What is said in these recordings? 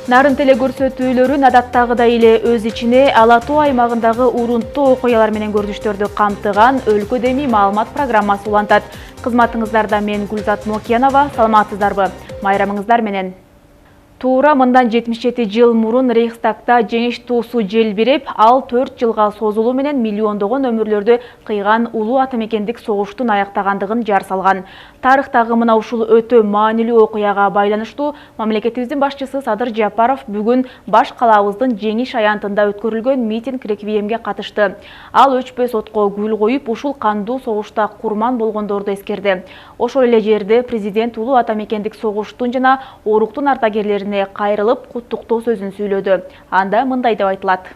Нарын теле көрсөтүүлөрүн адаттагыдай эле өз ичине Ала Тоо аймагындагы урунттуу окуялар менен көрүнүштөрдү камтыган өлкө деми маалымат программасы улантат. Кызматыңыздарда мен Гүлзат Мокиянова, саламатсыздарбы? Майрамыңыздар менен. Туура мындан 77 жыл мурун Рейхстагта жеңиш туусу желбиреп, ал 4 жылга созулуу менен миллиондогон өмүрлөрдү кыйган улуу атамекендик согуштун аяктагандыгын жар салган. Тарыхтагы мына ушул өтө маанилүү окуяга байланыштуу мамлекетибиздин башчысы Садыр Жапаров бүгүн баш калаабыздын Жеңиш аянтында өткөрүлгөн митинг реквиемге катышты. Ал өчпөс отко гүл коюп, ушул кандуу согушта курман болгондорду эскерди. Ошол эле жерде президент улуу атамекендик согуштун жана оруктун ардагерлерине кайрылып, куттуктоо сөзүн сүйлөдү. Анда мындай деп айтылат.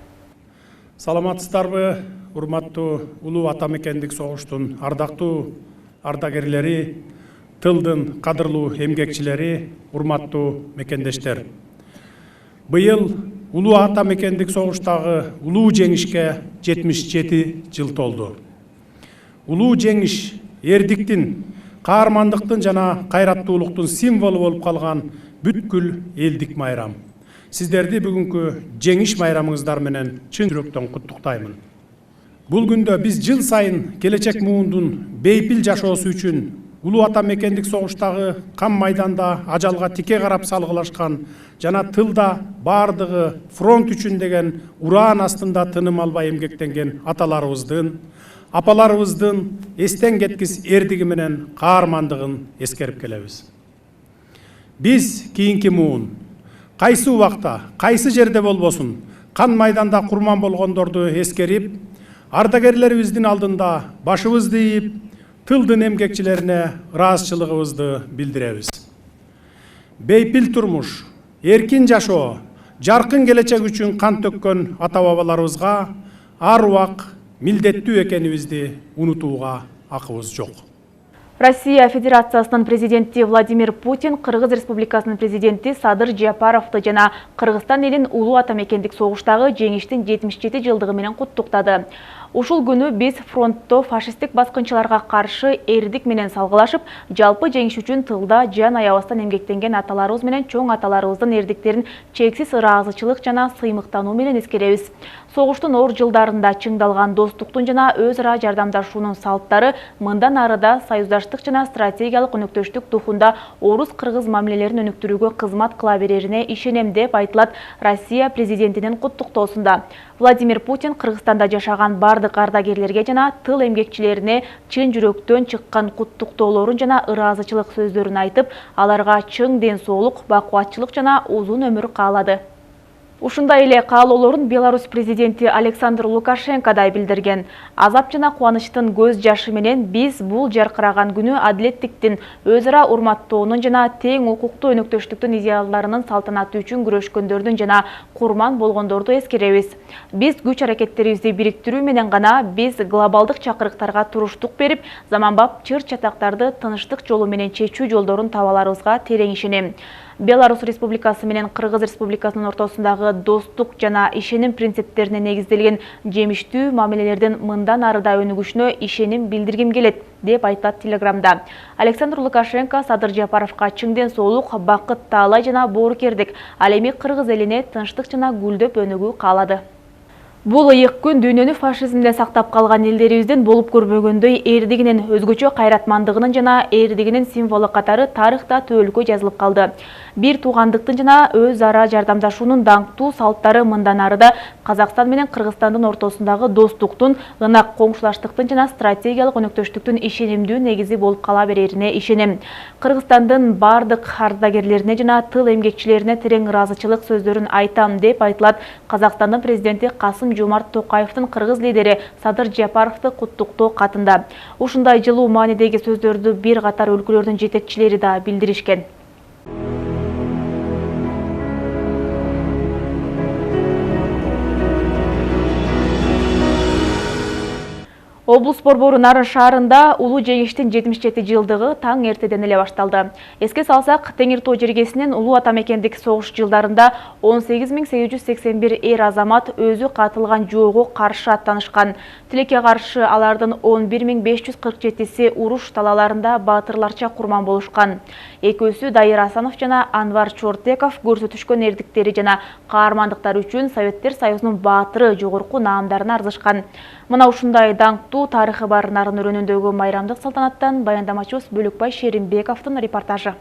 Саламатсыздарбы, урматтуу улуу атамекендик согуштун ардактуу ардагерлери, тылдын кадырлуу эмгекчилери, урматтуу мекендештер. Быйыл улуу атамекендик согуштагы улуу жеңишке 77 жыл толду. Улуу жеңиш эрдиктин, каармандыктын жана кайраттуулуктун символу болуп калган бүткүл элдик майрам. Сиздерди бүгүнкү жеңиш майрамыңыздар менен чын жүрөктөн куттуктаймын. Бул күндө биз жыл сайын келечек муундун бейпил жашоосу үчүн улуу атамекендик согуштагы кам майданда ажалга тике карап салгылашкан жана тылда бардыгы фронт үчүн деген ураан астында тыным албай эмгектенген аталарыбыздын, апаларыбыздын эстен кеткис эрдиги менен каармандыгын эскерип келебиз. Биз кийинки муун кайсы убакта, кайсы жерде болбосун, кан майданда курман болгондорду эскерип, ардагерлерибиздин алдында башыбызды ийип, тылдын эмгекчилерине ыраазычылыгыбызды билдиребиз. Бейпил турмуш, эркин жашоо, жаркын келечек үчүн кан төккөн ата-бабаларыбызга ар убак милдеттүү экенибизди унутууга акыбыз жок. Россия Федерациясынын президенти Владимир Путин Кыргыз Республикасынын президенти Садыр Жапаровду жана Кыргызстан элин улуу атамекендик согуштагы жеңиштин 77 жылдыгы менен куттуктады. Ушул күнү биз фронтто фашисттик баскынчыларга каршы эрдик менен салгылашып, жалпы жеңиш үчүн тылда жан аябастан эмгектенген аталарыбыз менен чоң аталарыбыздын эрдиктерин чексиз ыраазычылык жана сыймыктануу менен эскеребиз. Согуштун оор жылдарында чыңдалган достуктун жана өз ара жардамдашуунун салттары мындан арыда союздаштык жана стратегиялык өнөктөштүк духунда орус-кыргыз мамилелерин өнүктүрүүгө кызмат кыла берерине ишенем деп айтылат Россия президентинин куттуктоосунда. Владимир Путин Кыргызстанда жашаган бардык ардагерлерге жана тыл эмгекчилерине чын жүрөктөн чыккан куттуктоолорун жана ыраазычылык сөздөрүн айтып, аларга чың ден соолук, бакубатчылык жана узун өмүр каалады. Ушундай эле каалоолорун Беларусь президенти Александр Лукашенко да билдирген. Азап жана кубанычтын көз жашы менен биз бул жаркыраган күнү адилеттиктин, өз ара урматтоонун жана тең укуктуу өнөктөштүктүн идеалдарынын салтанаты үчүн күрөшкөндөрдүн жана курман болгондорду эскеребиз. Биз күч аракеттерибизди бириктирүү менен гана биз глобалдык чакырыктарга туруштук берип, заманбап чыр-чатактарды тынычтык жолу менен чечүү жолдорун таба аларыбызга терең ишенем. Беларусь Республикасы менен Кыргыз Республикасынын ортосундагы достук жана ишеним принциптерине негизделген жемиштүү мамилелердин мындан арыда өнүгүшүнө ишеним билдиргим келет, деп айтат Телеграмда. Александр Лукашенко Садыр Жапаровка чың ден соолук, бакыт таалай жана боорукердик, ал эми Кыргыз элине тынчтык жана гүлдөп өнүгүү каалады. Бул ыйык күн дүйнөнү фашизмден сактап калган элдерибиздин болуп көрбөгөндөй эрдигинин, өзгөчө кайратмандыгынын жана эрдигинин символу катары тарыхта төөлгө жазылып калды. Бир туугандыктын жана өз ара жардамдашуунун даңктуу салттары мындан арыда Казакстан менен Кыргызстандын ортосундагы достуктун, ынак коңшулаштыктын жана стратегиялык өнөктөштүктүн ишенимдүү негизи болуп кала берерине ишенем. Кыргызстандын бардык ардагерлерине жана тыл эмгекчилерине терең ыраазычылык сөздөрүн айтам, деп айтылат Казакстандын президенти Касым-Жомарт Токаевдин кыргыз лидери Садыр Жапаровду куттуктоо катында. Ушундай жылуу маанидеги сөздөрдү бир катар өлкөлөрдүн жетекчилери да билдиришкен. Облус борбору Нарын шаарында улуу жеңиштин 77 жылдыгы таң эртеден эле башталды. Эске салсак, Теңир Тоо жергесинен улуу атамекендик согуш жылдарында 18881 эр азамат өзү катылган жоого каршы аттанышкан. Тилекке каршы алардын 11547си уруш талаларында баатырларча курман болушкан. Экөөсү Дайыр Асанов жана Анвар Чортеков көрсөтүшкөн эрдиктери жана каармандыктары үчүн Советтер Союзунун баатыры жогорку наамдарына арзышкан. Мына ушундай даңктуу тарыхы бар Нарын өрөөнүндөгү майрамдык салтанаттан баяндамачыбыз Бөлөкбай Шеримбековдун репортажы.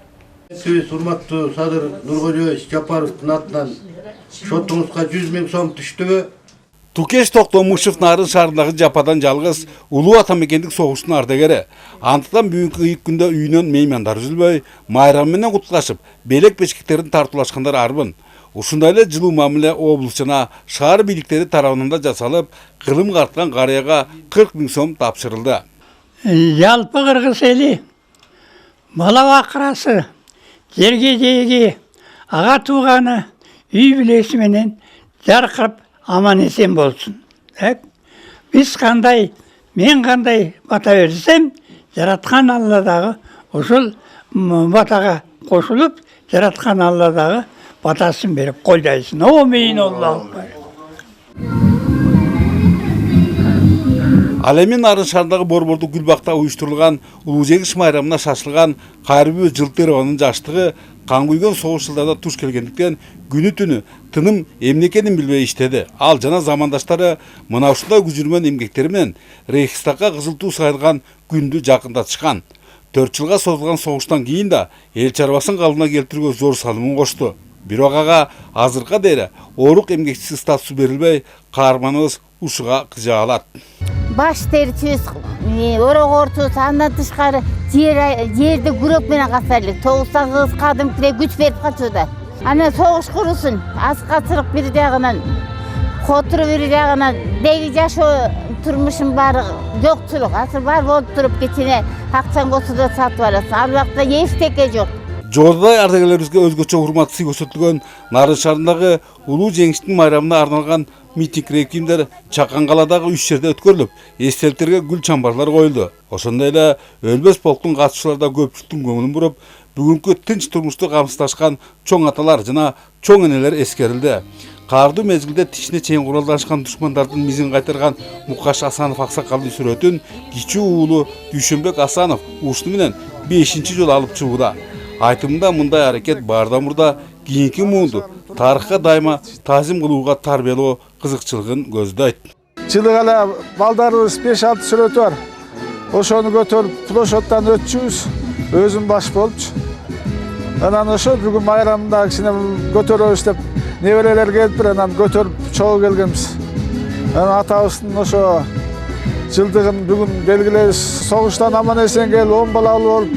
Сиз урматтуу Садыр Нургулиевич Жапаровдун атынан шотуңузга 100 000 сом түштү. Тукеш Токтомушев Нарын шаарындагы жападан жалгыз улуу атамекендик согуштун ардагери. Антыдан бүгүнкү ыйык күндө үйүнөн меймандар үзүлбөй, майрам менен кутлашып, белек бешкектерин тартуулашкандар арбын. Ушундай эле жылуу мамиле облус жана шаар бийликтери тарабынан да жасалып, кылым карткан карыяга 40 000 сом тапшырылды. Жалпы кыргыз эли бала бакырасы, жерге жээги, ага тууганы үй бүлөсү менен жаркырып аман эсен болсун. Биз кандай, мен кандай бата берсем, жараткан Алла дагы ошол батага кошулуп, жараткан Алла дагы батасын берип колдойсун. Амин Аллаху. Ал эми Нарын шаарындагы борбордук Гүлбакта уюштурулган улуу жеңиш майрамына шашылган Кайрыбүй Жылтырованын жаштыгы кан күйгөн согуш жылдарда туш келгендиктен күнү түнү тыным эмне экенин билбей иштеди. Ал жана замандаштары мына ушундай күжүрмөн эмгектери менен Рейхстагга кызыл туу сайылган күндү жакындатышкан. 4 жылга созулган согуштан кийин да эл чарбасын калыбына келтирүүгө зор салымын кошту. Бирок ага азыркыга дейин оорук эмгекчиси статусу берилбей, каарманыбыз ушуга кыжа алат. Баш терчибиз, орогортубуз, андан тышкары жерди күрөк менен касайлык. Тогузда кыз кадымкыдай күч берип качууда. Ана согуш курусун, аскачылык бир жагынан, котору бир жагынан, деги жашоо турмушун баары жокчулук. Азыр бар болуп туруп кечене акчаң болсо сатып аласың. Ал убакта эчтеке жок. Жогоруда ардагерлерибизге өзгөчө урмат сый көрсөтүлгөн Нарын шаарындагы улуу жеңиштин майрамына арналган митинг рекимдер Чакан калаадагы 3 жерде өткөрүлүп, эстеликтерге гүл чамбарлар коюлду. Ошондой эле өлбөс полктун катышчылары да көпчүлүктүн көңүлүн буруп, бүгүнкү тынч турмушту камсыздашкан чоң аталар жана чоң энелер эскерилди. Каардуу мезгилде тишине чейин куралданышкан душмандардын мизин кайтарган Мукаш Асанов аксакалдын сүрөтүн кичүү уулу Дүйшөнбек Асанов ушуну менен 5-чи жолу алып чыгууда. Айтымында мындай аракет баардан мурда кийинки муунду тарыхка дайыма таазим кылууга тарбиялоо кызыкчылыгын көздөйт. Жылык эле балдарыбыз 5-6 сүрөтү бар. Ошону көтөрүп площадьтан өтчүбүз, өзүм баш болупчу. Анан ошо бүгүн майрамында кичине көтөрөбүз деп неберелер келип, анан көтөрүп чогуу келгенбиз. Анан атабыздын ошо жылдыгын бүгүн белгилейбиз. Согуштан аман эсен келип 10 балалуу болуп,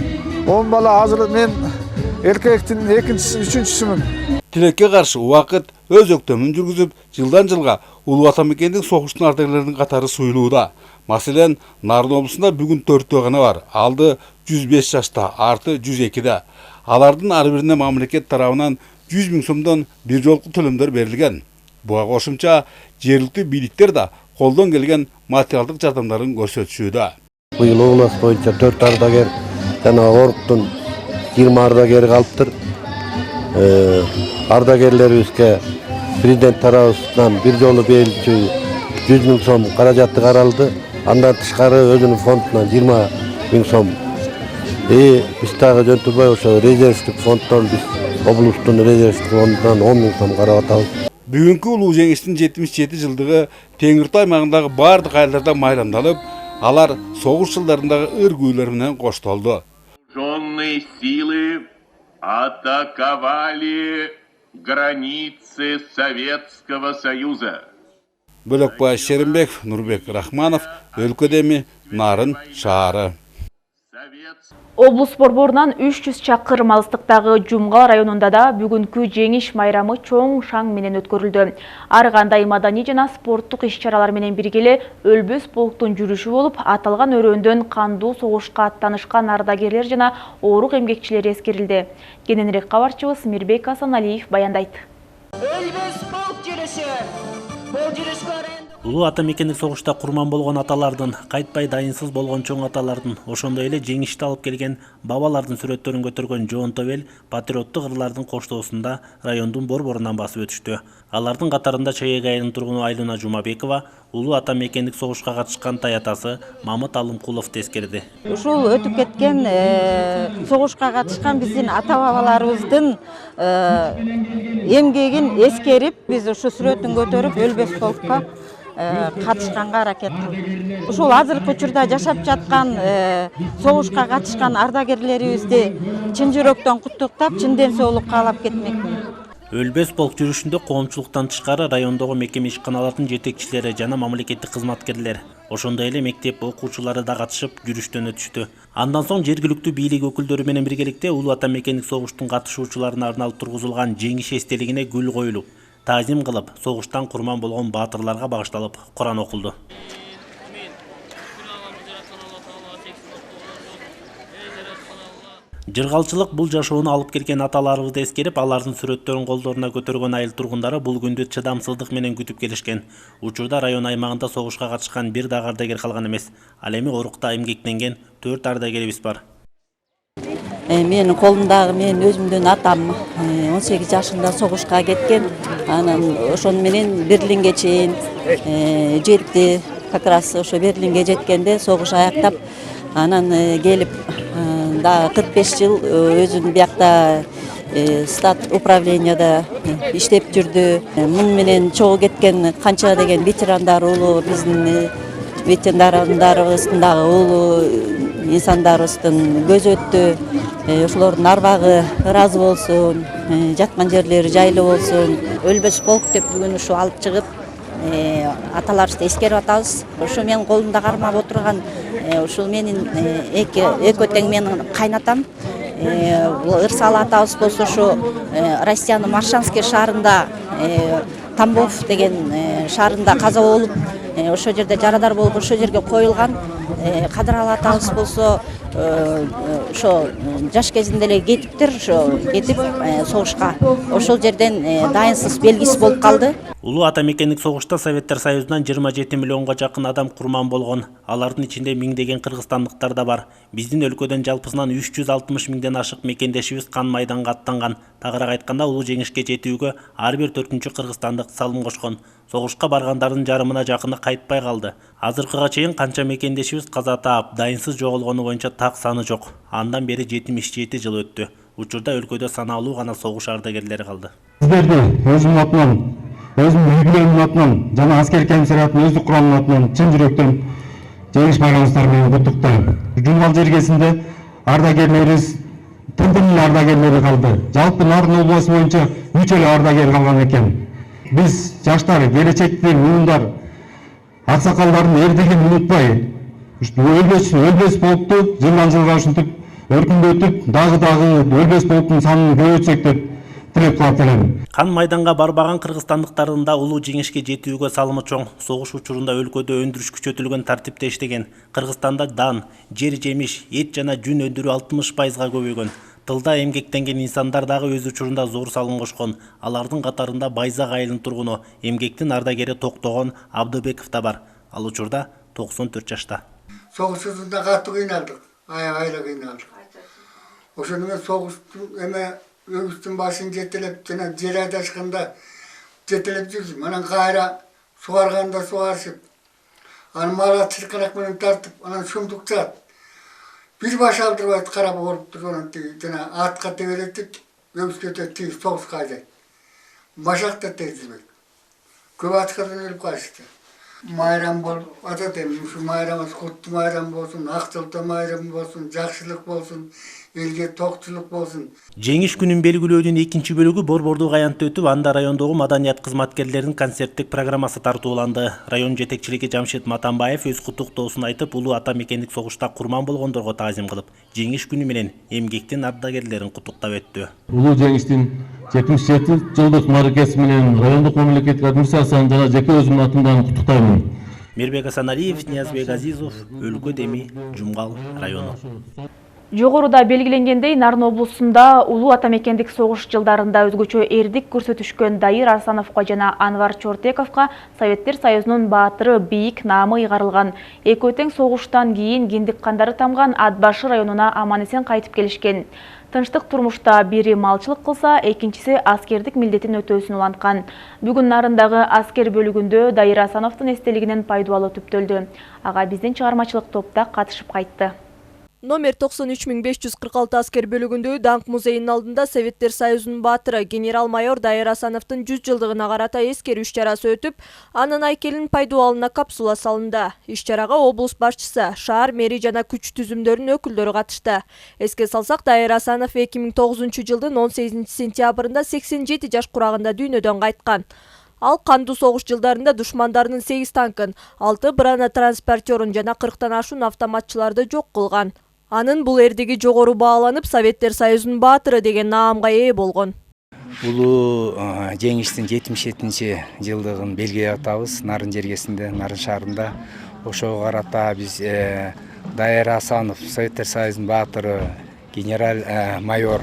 10 бала азыр мен эркектин 2-чүсү, 3-чүсүмүн. Тилекке каршы убакыт өз өктөмүн жүргүзүп, жылдан жылга улуу атамекендик согуштун ардагерлеринин катары суюлууда. Маселен, Нарын облусунда бүгүн 4 гана бар. Алды 105 жашта, арты 102да. Алардын ар бирине мамлекет тарабынан 100 000 сомдон бир жолку төлөмдөр берилген. Буга кошумча жергиликтүү бийликтер да колдон келген материалдык жардамдарын көрсөтүшүүдө. Быйыл облус боюнча 4 ардагер жана оруктун 20 ардагери калыптыр. Ардагерлерибизге президент тарабынан бир жолу берилчү 100 000 сом каражаты каралды. Андан тышкары өзүнүн фондунан 20 000 сом. Биз дагы жөнтүрбөй ошо резервдик фонддон биз облустун резервдик фондунан 10 000 сом карап атабыз. Бүгүнкү улуу жеңиштин 77 жылдыгы Теңир Тоо аймагындагы бардык айылдарда майрамдалып, алар согуш жылдарындагы ыр күүлөр менен коштолду. Вооруженные силы атаковали границы Советского Союза. Бөлөкбай Шеримбеков, Нурбек Рахманов, өлкөдө Нарын шаары. Облус борборунан 300 чакырым алыстыктагы Жумгал районунда да бүгүнкү жеңиш майрамы чоң шаң менен өткөрүлдү. Ар кандай маданий жана спорттук иш-чаралар менен биргеле өлбөс полктун жүрүшү болуп, аталган өрөөндөн кандуу согушка аттанышкан ардагерлер жана оорук эмгекчилер эскерилди. Кененирээк кабарчыбыз Мирбек Асаналиев баяндайт. Өлбөс полк жүрүшү. Бул жүрүшкө Улуу ата мекендик согушта курман болгон аталардын, кайтпай дайынсыз болгон чоң аталардын, ошондой эле жеңишти алып келген бабалардын сүрөттөрүн көтөргөн жоонтоп эл патриоттук ырлардын коштоосунда райондун борборунан басып өтүштү. Алардын катарында Чаек айылынын тургуну Айлуна Жумабекова, улуу ата мекендик согушка катышкан таятасы Мамыт Алымкуловду эскерди. Ушул өтүп кеткен согушка катышкан биздин ата бабаларыбыздын эмгегин эскерип, биз ушу сүрөтүн көтөрүп өлбөс полкко катышканга аракет кылдык. Ушул азыркы учурда жашап жаткан согушка катышкан ардагерлерибизди чын жүрөктөн куттуктап, чын ден соолук каалап кетмекмин. Өлбөс полк жүрүшүндө коомчулуктан тышкары райондогу мекеме ишканалардын жетекчилери жана мамлекеттик кызматкерлер, ошондой эле мектеп окуучулары да катышып жүрүштөн өтүштү. Андан соң жергиликтүү бийлик өкүлдөрү менен биргеликте улуу ата мекендик согуштун катышуучуларына арналып тургузулган жеңиш эстелигине гүл коюлуп, таазим кылып, согуштан курман болгон баатырларга багышталып Куран окулду. Жыргалчылык бул жашоону алып келген аталарыбызды эскерип, алардын сүрөттөрүн колдоруна көтөргөн айыл тургундары бул күндү чыдамсыздык менен күтүп келишкен. Учурда район аймагында согушка катышкан бир дагы ардагер калган эмес. Ал эми орукта эмгектенген 4 ардагерибиз бар. Менин колумдагы менин өзүмдүн атам 18 жашында согушка кеткен. Анан ошону менен Берлинге чейин жетти. Как раз ошо Берлинге жеткенде согуш аяктап, анан келип да 45 жыл өзүн биякта стат управленияда иштеп жүрдү. Мун менен чогуу кеткен канча деген ветерандар улуу, биздин ветерандарыбыздын дагы улуу инсандарыбыздын көзү өттү. Ошолордун арбагы ыраазы болсун, жаткан жерлери жайлуу болсун. Өлбөс полк деп бүгүн ушу алып чыгып, аталарыбызды эскерип атабыз. Ошо менин колумда кармап отурган ушул менин экөө тең менин кайнатам. Ырсалы атабыз болсо ошо Россиянын Маршанский шаарында Тамбов деген шаарында каза болуп, ошол жерде жарадар болуп, ошол жерге коюлган. Кадыралы атабыз болсо ошо жаш кезинде эле кетиптир, ошо кетип согушка ошол жерден дайынсыз белгисиз болуп калды. Улуу ата мекендик согушта Советтер Союзунан 27 миллионго жакын адам курман болгон. Алардын ичинде миңдеген кыргызстандыктар да бар. Биздин өлкөдөн жалпысынан 360 миңден ашык мекендешибиз кан майданга аттанган. Тагыраак айтканда, улуу жеңишке жетүүгө ар бир 4-чү кыргызстандык салым кошкон. Согушка баргандардын жарымына жакыны кайтпай калды. Азыркыга чейин канча мекендешибиз каза таап, дайынсыз жоголгону боюнча так саны жок. Андан бери 77 жыл өттү. Учурда өлкөдө санаалуу гана согуш ардагерлери калды. Сиздерди өзүмдүн атынан, өзүмдүн үй-бүлөмдүн атынан жана аскер комиссариаттын өздүк курамынын атынан чын жүрөктөн жеңиш байрамыңыздар менен куттуктайм. Жумгал жергесинде ардагерлерибиз тынтын ардагерлери калды. Жалпы Нарын областы боюнча 3 эле ардагер калган экен. Биз жаштар, келечекти муундар, аксакалдардын эрдигин унутпай, өлбөс полкту жылдан жылга ушинтип өркүндөтүп, дагы өлбөс полктун санын көбөйтсөк деп тилеп кылат элем. Кан майданга барбаган кыргызстандыктардын да улуу жеңишке жетүүгө салымы чоң. Согуш учурунда өлкөдө өндүрүш күчөтүлгөн тартипте иштеген. Кыргызстанда дан, жер жемиш, эт жана жүн өндүрүү 60%га көбөйгөн. Тылда эмгектенген инсандар дагы өз учурунда зор салым кошкон. Алардын катарында Байзак айылынын тургуну, эмгектин ардагери Токтогон Абдыбеков да бар. Ал учурда 94 жашта. Согуш учурунда катуу кыйналдык, аябай кыйналдык. Ошону менен согуштун өгүстүн башын жетелеп жана жер айдашканда жетелеп жүрдүм. Анан кайра сугарганда сугарышып, анан мала чыркырак менен тартып, анан шумдук чаат. Бир баш алдырбай карап ооруп турган жана атка тебелетип, өгүскө тиги согушка айдайт. Башак да тезилбейт. Көп аткадан өлүп калышты. Майрам болуп атат эми, ушу майрамыбыз куттуу майрам болсун, акчылыкта майрам болсун, жакшылык болсун, элге токчулук болсун. Жеңиш күнүн белгилөөдүн экинчи бөлүгү борбордук аянтта өтүп, анда райондогу маданият кызматкерлеринин концерттик программасы тартууланды. Район жетекчилиги Жамшит Матанбаев өз куттуктоосун айтып, улуу ата мекендик согушта курман болгондорго таазим кылып, жеңиш күнү менен эмгектин ардагерлерин куттуктап өттү. Улуу жеңиштин 77 жылдык мааракеси менен райондук мамлекеттик администрацияны жана жеке өзүмдүн атымдан куттуктайм. Мирбек Асаналиев, Ниязбек Азизов, Өлкө Деми, Жумгал району. Жогоруда белгиленгендей, Нарын облусунда улуу атамекендик согуш жылдарында өзгөчө эрдик көрсөтүшкөн Дайыр Асановго жана Анвар Чортековго Советтер Союзунун баатыры бийик наамы ыйгарылган. Эки тең согуштан кийин киндик кандары тамган Ат Башы районуна аман-эсен кайтып келишкен. Тынчтык турмушта бири малчылык кылса, экинчиси аскердик милдетин өтөөсүн уланткан. Бүгүн Нарындагы аскер бөлүгүндө Дайыр Асановдун эстелигинин пайдубалы түптөлдү. Ага биздин чыгармачылык топта катышып кайтты. Номер 93546 аскер бөлүгүндө Даңк музейинин алдында Советтер Союзунун баатыры генерал-майор Дайыр Асановдун 100 жылдыгына карата эскерүү иш-чарасы өтүп, анын айкелинин пайдубалына капсула салынды. Иш-чарага облус башчысы, шаар мэри жана күч түзүмдөрүнүн өкүлдөрү катышты. Эске салсак, Дайыр Асанов 2009 жылдын 18 сентябрында 87 жаш курагында дүйнөдөн кайткан. Ал кандуу согуш жылдарында душмандарынын 8 танкын, 6 бронетранспортерун жана 40тан ашуун автоматчыларды жок кылган. Анын бул эрдиги жогору бааланып, Советтер Союзунун баатыры деген наамга ээ болгон. Улуу жеңиштин 77 жылдыгын белгилеп атабыз Нарын жергесинде, Нарын шаарында. Ошого карата биз Дайыр Асанов, Советтер Союзунун баатыры генерал-майор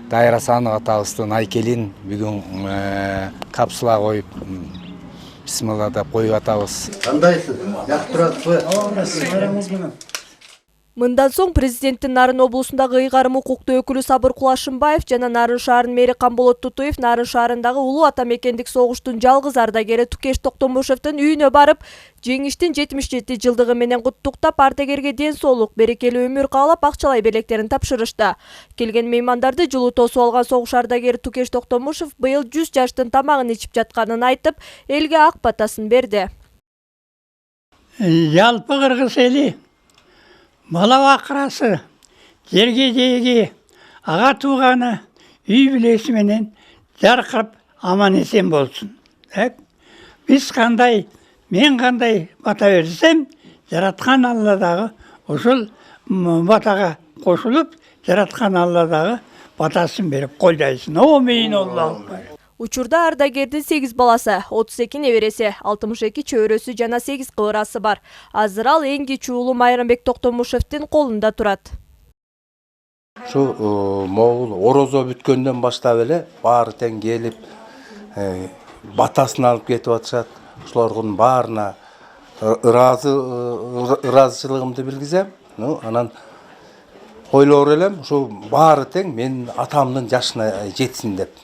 Дайыр Асанов атабыздын айкелин бүгүн капсула коюп, бисмилла деп коюп атабыз. Кандайсыз? Жакшы турасызбы? Мындан соң президенттин Нарын облусундагы ыйгарым укуктуу өкүлү Сабыр Кулашымбаев жана Нарын шаарынын мэри Камболот Тутуев Нарын шаарындагы улуу атамекендик согуштун жалгыз ардагери Тукеш Токтомушевдин үйүнө барып, жеңиштин 77 жылдыгы менен куттуктап, ардагерге ден соолук, берекелүү өмүр каалап, акчалай белектерин тапшырышты. Келген меймандарды жылуу тосуп алган согуш ардагери Тукеш Токтомушев быйыл 100 жаштын тамагын ичип жатканын айтып, элге ак батасын берди. Жалпы кыргыз эли бала бакырасы, жерге жээги, ага тууганы, үй бүлөсү менен жаркырып аман эсен болсун. Биз кандай, мен кандай бата берсем, жараткан Алла дагы ошол батага кошулуп, жараткан Алла дагы батасын берип колдойсун. Амин Аллаху. Учурда ардагердин 8 баласы, 32 небереси, 62 чөйрөсү жана 8 кыбырасы бар. Азыр ал эң кичүү уулу Майрамбек Токтомушевдин колунда турат. Şu Moğol orozo бүткөндөн баштап эле баары тең келип батасын алып кетип атышат. Ошолордун баарына ыраазычылыгымды билгизем. Анан ойлоор элем, ушу баары тең менин атамдын жашына жетсин деп.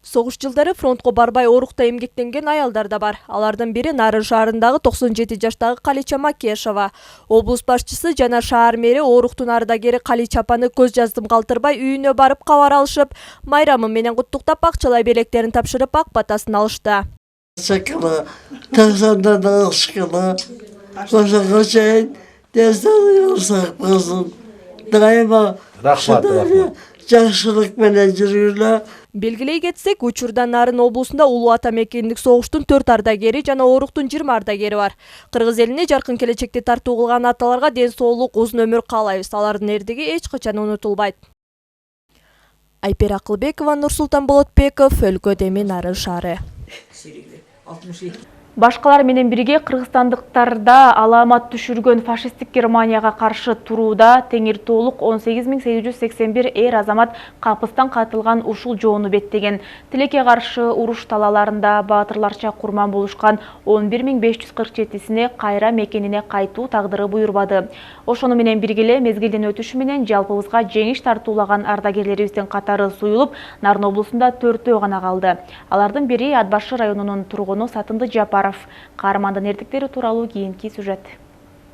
Согуш жылдары фронтко барбай оорукта эмгектенген аялдар да бар. Алардын бири Нарын шаарындагы 97 жаштагы Калича Макешова. Облус башчысы жана шаар мэри ооруктун ардагери Калича апаны көз жаздым калтырбай үйүнө барып кабар алышып, майрамы менен куттуктап, акчалай белектерин тапшырып, ак батасын алышты. Çakılı, taksandan aşkılı, koşa çeyin, destan olsak kızım. Daima жақшылык менен жүргүлө. Белгилей кетсек, учурда Нарын облусунда улуу атамекендик согуштун 4 ардагери жана ооруктун 20 ардагери бар. Кыргыз элине жаркын келечекте тартуу кылган аталарга ден соолук, узун өмүр каалайбыз. Алардын эрдиги эч качан унутулбайт. Айпер Акылбекова, Нурсултан Болотбеков, Өлкө Деми, Нарын шаары. Башкалар менен бирге кыргызстандыктарда аламат түшүргөн фашисттик Германияга каршы турууда теңир толук 18881 эр азамат капыстан катылган ушул жоону беттеген. Тилекке каршы уруш талаларында баатырларча курман болушкан 11547сине кайра мекенине кайтуу тагдыры буйрбады. Ошону менен биргеле мезгилдин өтүшү менен жалпыбызга жеңиш тартуулаган ардагерлерибиздин катары суюлуп, Нарын облусунда 4 гана калды. Алардын бири Ат Башы районунун тургуну Сатынды Жапаров. Каармандын эртиктери тууралуу кийинки сюжет.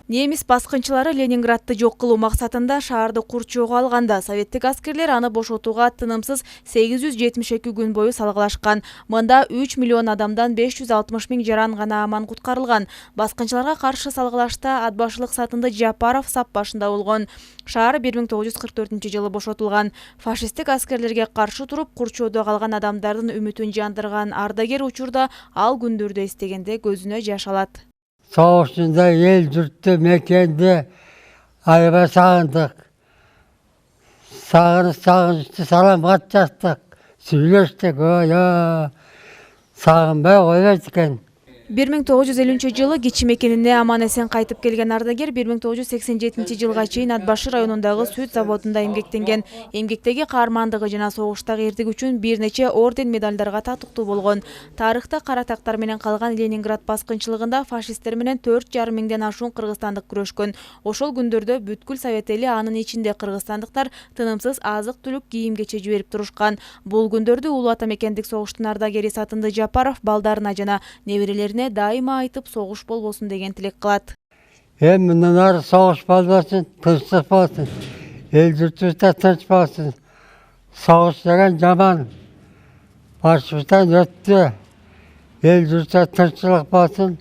Немис баскынчылары Ленинградты жок кылуу максатында шаарды курчоого алганда советтик аскерлер аны бошотууга тынымсыз 872 күн бою салгылашкан. Мында 3 миллион адамдан 560 миң жаран гана аман куткарылган. Баскынчыларга каршы салгылашта атбашылык Сатынды Жапаров сап башында болгон. Шаар 1944 жылы бошотулган. Фашисттик аскерлерге каршы туруп курчоодо калган адамдардын үмүтүн жандырган ардагер учурда ал күндөрдү эстегенде көзүнө жаш алат. Soğuşunda el yurttu mekende ayıba sağındık. Sağınıştı salam katacaktık. Söyleştik öyle. Sağınmaya koyacaktık. 1950 кичи мекенине аман эсен кайтып келген ардагер 1987 жылга чейин Ат Башы районундагы сүт заводунда эмгектенген. Эмгектеги каармандыгы жана согуштагы эрдиги үчүн бир нече орден медалдарга татыктуу болгон. Тарыхта кара тактар менен калган Ленинград баскынчылыгында фашисттер менен 4,5 миңден ашуун кыргызстандык күрөшкөн. Ошол күндөрдө бүткүл совет эли, анын ичинде кыргызстандыктар тынымсыз азык-түлүк, кийим-кече жиберип турушкан. Бул күндөрдү улуу ата мекендик согуштун ардагери Сатынды Жапаров балдарына жана неберелерине дайыма айтып, согуш болбосун деген тилек кылат. Мындан ары согуш болбосун, тынчтык болсун. Эл журтубузда тынч болсун. Согуш деген жаман. Башыбыздан өттү. Эл журтта тынччылык болсун.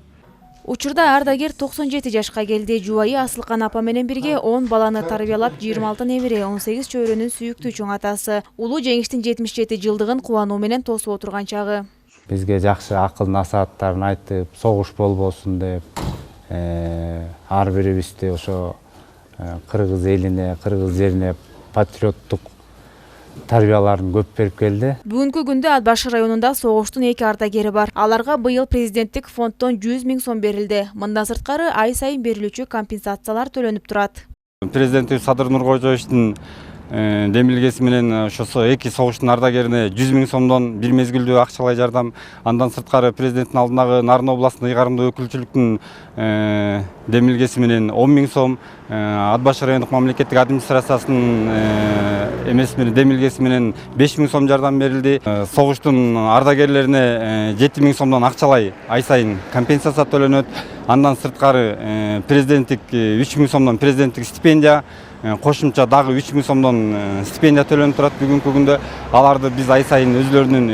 Учурда ардагер 97 жашка келди. Жубайы Асылкан апа менен бирге 10 баланы тарбиялап, 26 небере, 18 чөйрөнүн сүйүктүү чоң атасы. Улуу жеңиштин 77 жылдыгын кубануу менен тосуп отурган чагы. Бизге жакшы акыл насааттарын айтып, согуш болбосун деп, ар бирибизди ошо кыргыз элине, кыргыз жерине патриоттук тарбияларын көп берип келди. Бүгүнкү күндө Ат Башы районунда согуштун 2 ардагери бар. Аларга быйыл президенттик фонддон 100 000 сом берилди. Мындан сырткары ай сайын берилүүчү компенсациялар төлөнүп турат. Президентибиз Садыр Нуркожоевичтин демилгеси менен ошосо 2 согуштун ардагерине 100 000 сомдон бир мезгилдүү акчалай жардам. Андан сырткары президенттин алдындагы Нарын областындын ыйгарымдуу өкүлчүлүктүн демилгеси менен 10 000 сом, Ат Башы райондук мамлекеттик администрациясынын эмеси менен демилгеси менен 5 000 сом жардам берилди. Согуштун ардагерлерине 7 000 сомдон акчалай ай сайын компенсация төлөнөт. Андан сырткары президенттик 3 000 сомдон президенттик стипендия, кошумча дагы 3 000 сомдон стипендия төлөнүп турат. Бүгүнкү күндө аларды биз ай сайын өзлөрүнүн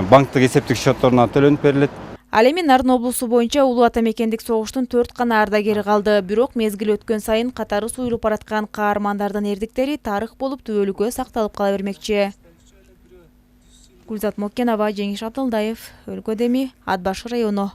банктык эсептик счетторуна төлөнүп берилет. Ал эми Нарын облусу боюнча улуу ата мекендик согуштун 4 гана ардагери калды. Бирок мезгил өткөн сайын катары суюлуп бараткан каармандардын эрдиктери тарых болуп түбөлүккө сакталып кала бермекчи. Гүлзат Моккенова, Жеңиш Абдылдаев, өлкөдө эми Ат Башы району.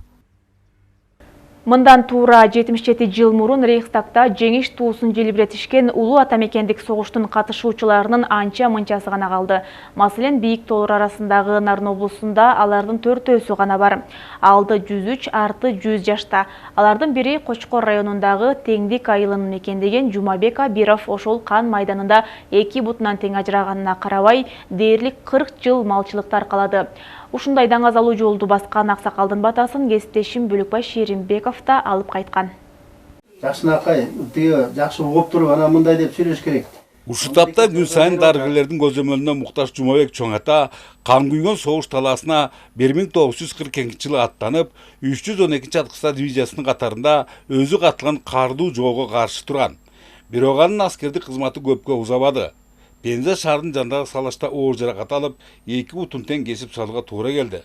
Мындан туура 77 жыл мурун Рейхстагта жеңиш туусун желбиретишкен улуу ата мекендик согуштун катышуучуларынын анча-мынчасы гана калды. Маселен, бийик тоолор арасындагы Нарын облусунда алардын 4-өсү гана бар. Алды 103, арты 100 жашта. Алардын бири Кочкор районундагы Теңдик айылын мекендеген Жумабек Абиров ошол кан майданында 2 бутунан тең ажыраганына карабай, дээрлик 40 жыл малчылыкта аркалады. Ушундай даңазалуу жолду баскан аксакалдын батасын кесиптешим Бөлөкбай Шеримбеков да алып кайткан. Жакшынакай, жакшы угуп туруп, ана мындай деп сүйлөш керек. Ушул тапта күн сайын дарыгерлердин көзөмөлүнө муктаж Жумабек чоң ата кан күйгөн согуш талаасына 1942 жылы аттанып, 312 аткыста дивизиясынын катарында өзү катылган кардуу жоого каршы турган. Бирок анын аскердик кызматы көпкө узабады. Пенза шаарынын жанындагы салашта оор жаракат алып, 2 бутун тең кесип салууга туура келди.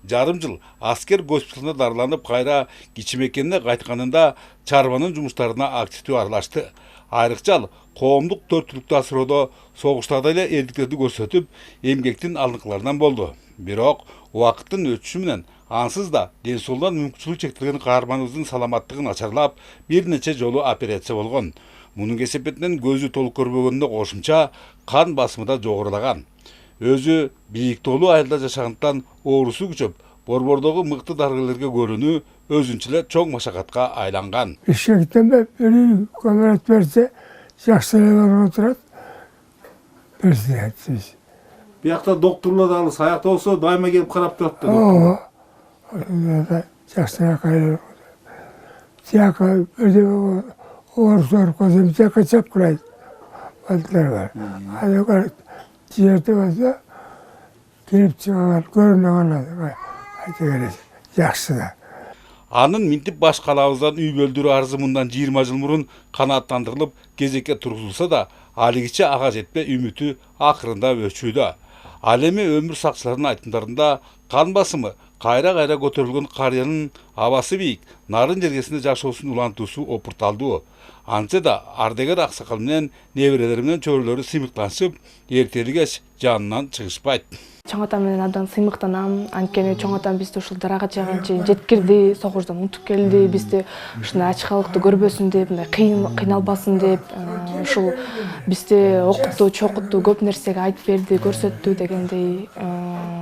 Жарым жыл аскер госпиталында дарыланып, кайра кичи мекенине кайтканында чарбанын жумуштарына активдүү аралашты. Айрыкча коомдук төрттүүлүктү асыроодо согуштагы эле эрдиктерди көрсөтүп, эмгектин алдыңкыларынан болду. Бирок убакыттын өтүшү менен ансыз да ден соолунан мүмкүнчүлүгү чектелген каарманыбыздын саламаттыгын начарлап, бир нече жолу операция болгон. Мунун кесепетинен көзү толук көрбөгөнүнө кошумча кан басымы да жогорулаган. Өзү бийик тоолуу айылда жашагандыктан оорусу күчөп, борбордогу мыкты дарыгерлерге көрүнүү өзүнчө эле чоң машакатка айланган. Ишектен бери көмөрөт берсе, жакшыраак отурат. Берсе. Биякта докторлор да алыс аякта болсо дайыма келип карап турат да. Жакшыраак айланат. Тияка бирде орусор көзөм тияка чапкырайт. Балдар бар. Аны жерде болсо кирип чыган көрүнөгөн айта берет. Жакшы да. Анын минтип баш калабыздан үй бөлдүрүү арызы мындан 20 жыл мурун канааттандырылып кезекке тургузулса да, алигиче ага жетпей үмүтү акырында өчүүдө. Ал эми өмүр сакчыларынын айтымдарында кан басымы кайра-кайра көтөрүлгөн карыянын абасы бийик, нарын жергесинде жашоосун улантуусу опурталдуу. Антсе да ардагер аксакал менен неберелери менен чөбүрөлөрү сыймыктанышып, эртелигеш жанынан чыгышпайт. чоң атам менен абдан сыймыктанам. Анткени чоң атам бизди ушул дарага чейин жеткирди, согуштан унутуп келди, бизди ушундай ачкалыкты көрбөсүн деп, мындай кыйналбасын деп, ушул бизди окутту, чокутту, көп нерсеге айтып берди, көрсөттү дегендей.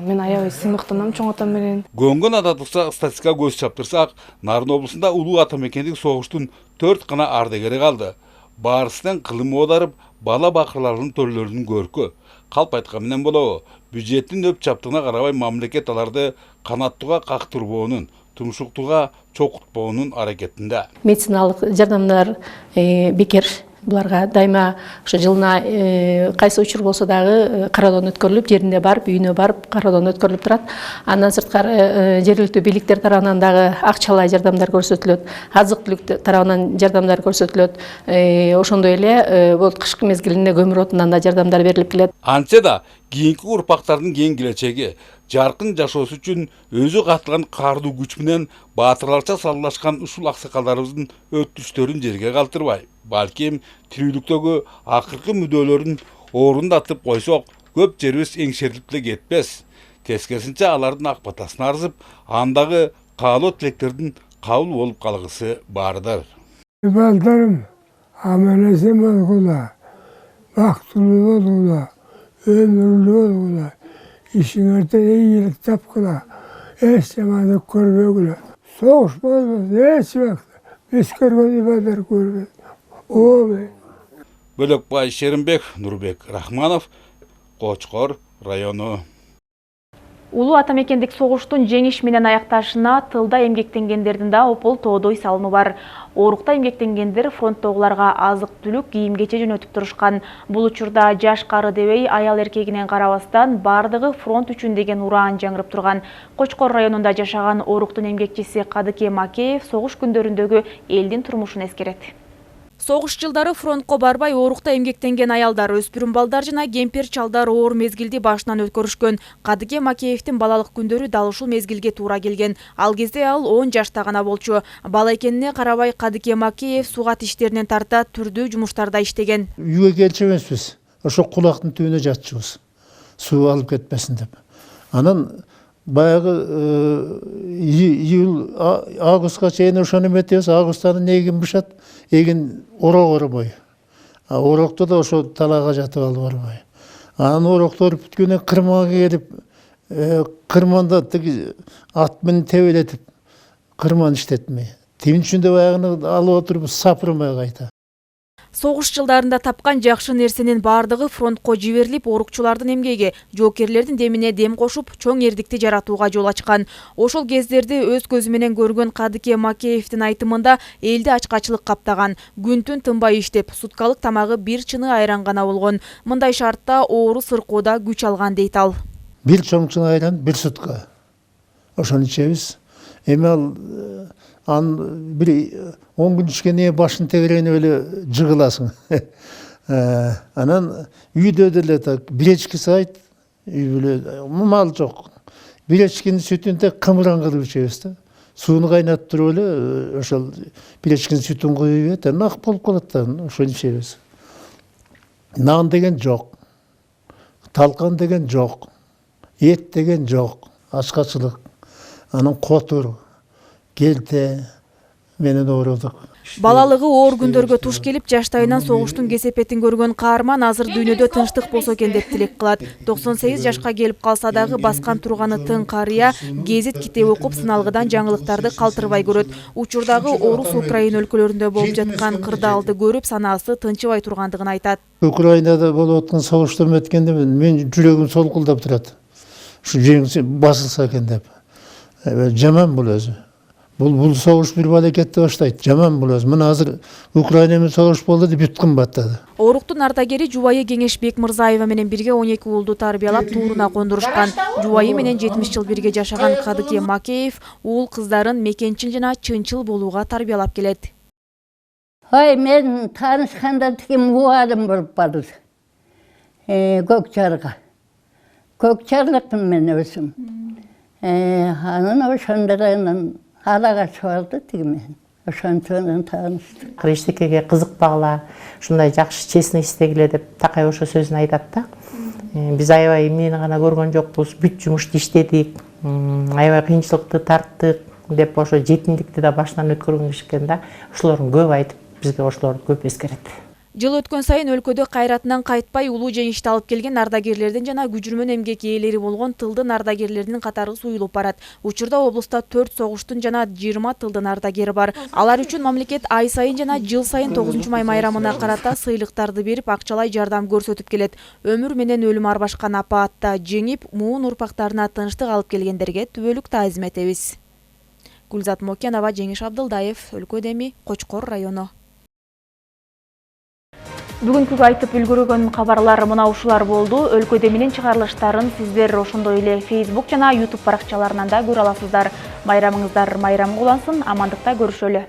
Мен аябай сыймыктанам чоң атам менен. Көңгөн адатыкса статистика көз чаптырсак, Нарын облусунда улуу атамекендик согуштун 4 гана ардагери калды. Барысынан кылым оодарып, бала бакырлардын төлөлөрүнүн көркү. Калп айткан менен болобу, бюджеттин өп чаптыгына карабай мамлекет аларды канаттууга кактырбоонун, тумшуктууга чокутпоонун аракетинде. Медициналык жардамдар бекер. Буларга дайыма ошо жылына кайсы учур болсо дагы кароодон өткөрүлүп, жеринде барып, үйүнө барып кароодон өткөрүлүп турат. Андан сырткары жергиликтүү бийликтер тарабынан дагы акчалай жардамдар көрсөтүлөт, азык-түлүк тарабынан жардамдар көрсөтүлөт. Ошондой эле бул кышкы мезгилинде көмүр отунан да жардамдар берилип келет. Антсе да кийинки урпактардын кең келечеги жаркын жашоосу үчүн өзү катылган каардуу күч менен баатырларча саллашкан ушул аксакалдарыбыздын өтүштөрүн жерге калтырбай, балким тирүүлүктөгү акыркы мүдөлөрүн орундатып койсок, көп жерибиз эңшерилип деле кетпес. Тескерисинче алардын ак батасын арзып, андагы каалоо тилектердин кабыл болуп калгысы бардыр. Балдарым, аман-эсен болгула, бактылуу болгула, өмүрлүү болгула. İşinizde iyilik tapkıla, eşyamadık görmekle. Soğuş bolmaz, hiç vakti. Biz görgün ibadet görmek. Oğlum. Bölökbay Şerinbek, Nurbek Рахманов, Koçkor rayonu. Улуу атамекендик согуштун жеңиш менен аякташына тылда эмгектенгендердин да опол тоодой салымы бар. Орукта эмгектенгендер фронттогуларга азык-түлүк, кийим-кече жөнөтүп турушкан. Бул учурда жаш кары дебей, аял эркегинен карабастан бардыгы фронт үчүн деген ураан жаңырып турган. Кочкор районунда жашаган Оруктун эмгекчиси Кадыке Макеев согуш күндөрүндөгү элдин турмушун эскерет. Согуш жылдары фронтко барбай Орукта эмгектенген аялдар, өспүрүм балдар жана кемпир чалдар оор мезгилди башынан өткөрүшкөн. Кадыке Макеевдин балалык күндөрү дал ушул мезгилге туура келген. Ал кезде ал 10 жашта гана болчу. Бала экенине карабай Кадыке Макеев сугат иштеринен тарта түрдүү жумуштарда иштеген. Үйгө келчү эмеспиз. Ошо кулактын түбүнө жатчубуз. Суу алып кетпесин деп. Анан баягы июл августка чейин ошону эметебиз. Августтан эгин бышат, эгин орок орбой. Орокто да ошо талаага жатып алып барбай. Анан ороктор бүткөндөн кырманга келип, кырманда тиги ат менен тебелетип кырман иштетмей. Тим үчүндө баягыны алып отуруп сапырмай кайта. Согуш жылдарында тапкан жакшы нерсенин бардыгы фронтко жиберилип, орукчулардын эмгеги, жоокерлердин демине дем кошуп, чоң эрдикти жаратууга жол ачкан. Ошол кездерди өз көзү менен көргөн Кадыке Макеевдин айтымында элди ачкачылык каптаган. Күн-түн тынбай иштеп, суткалык тамагы бир чыны айран гана болгон. Мындай шартта оору сыркоодо күч алган дейт ал. Бир чоң чыны айран, бир сутка. Ошону ичебиз. Эми ал бир 10 күн ичкенде башын тегеренип эле жыгыласың. Анан үйдө деле так бир эчки сайт, мал жок. Бир эчкинин сүтүн тек кымыран кылып ичебиз да. Сууну кайнатып туруп эле ошол бир эчкинин сүтүн коюп ийет, ак болуп калат да, ошону ичебиз. Нан деген жок. Талкан деген жок. Эт деген жок. Ачкачылык. Анан котур, келте менен оорудук. Балалыгы оор күндөргө туш келип, жаштайынан согуштун кесепетин көргөн каарман азыр дүйнөдө тынчтык болсо экен деп тилек кылат. 98 жашка келип калса дагы баскан турганы тың карыя гезит китеп окуп, сыналгыдан жаңылыктарды калтырбай көрөт. Учурдагы Орус Украина өлкөлөрүндө болуп жаткан кырдаалды көрүп, санаасы тынчыбай тургандыгын айтат. Украинада болуп аткан согуштан өткөндө мен жүрөгүм солкулдап турат. Ушу жеңилсе басылса экен деп. Жаман бул өзү. Бул согуш бир балекетти баштайт. Жаман бул өзү. Мына азыр Украина менен согуш болду деп бүт кымбаттады. Оруктун ардагери Жубайы Кеңешбек Мырзаева менен бирге 12 уулду тарбиялап тууруна кондурушкан. Жубайы менен 70 жыл бирге жашаган Кадыке Макеев уул кыздарын мекенчил жана чынчыл болууга тарбиялап келет. Ой, мен таанышканда тиги муалим болуп калды. Көкчарга. Көкчарлыкмын мен өзүм. Анан ошондорунан алага чыгарды тигимен. Ошончонун тааныштык. Эчтекеге кызыкпагыла, ушундай жакшы честный иштегиле деп такай ошо сөзүн айтат да. Биз аябай эмнени гана көргөн жокпуз, бүт жумушту иштедик, аябай кыйынчылыкты тарттык деп ошо жетимдикти да башынан өткөргөн киши экен да. Ошолордун көп айтып, бизге ошолорду көп эскерет. Жыл өткөн сайын өлкөдө кайратынан кайтпай улуу жеңишти алып келген ардагерлердин жана күжүрмөн эмгек ээлери болгон тылдын ардагерлеринин катары суюлуп барат. Учурда облуста 4 согуштун жана 20 тылдын ардагери бар. Алар үчүн мамлекет ай сайын жана жыл сайын 9-май майрамына карата сыйлыктарды берип, акчалай жардам көрсөтүп келет. Өмүр менен өлүм арбашкан апаатта жеңип, муун урпактарына тынчтык алып келгендерге түбөлүк таазим этебиз. Гүлзат Мокенова, Жеңиш Абдылдаев, Өлкө Деми, Кочкор району. Бүгүнкү айтып үлгүргөн кабарлар мына ушулар болду. Өлкө Деминин чыгарылыштарын сиздер ошондой эле Facebook жана YouTube баракчаларынан да көрө аласыздар. Майрамыңыздар майрам улансын, амандыкта көрүшөлү.